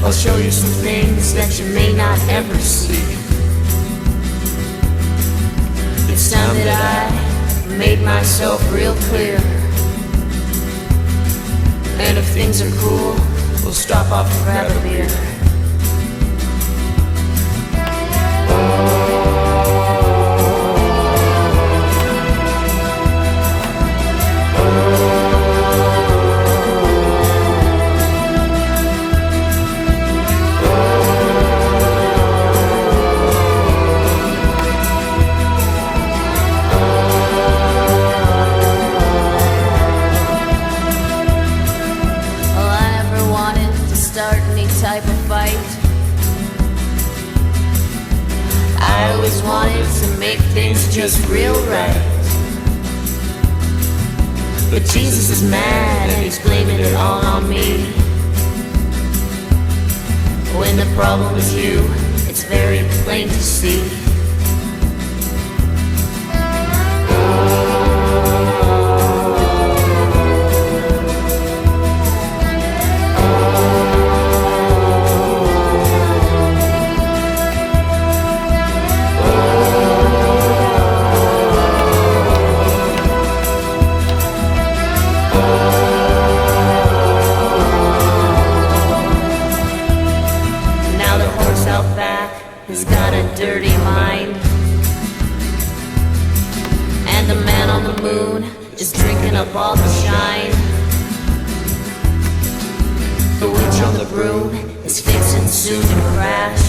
I'll show you some things that you may not ever see. It's time that I made myself real clear. And if things are cool, we'll stop off and grab a beer. Type of fight. I always wanted to make things just real right. But Jesus is mad and he's blaming it all on me. When the problem is you, it's very plain to see. Has got a dirty mind, and the man on the moon is drinking up all the shine. The witch on the broom is fixing soon to crash.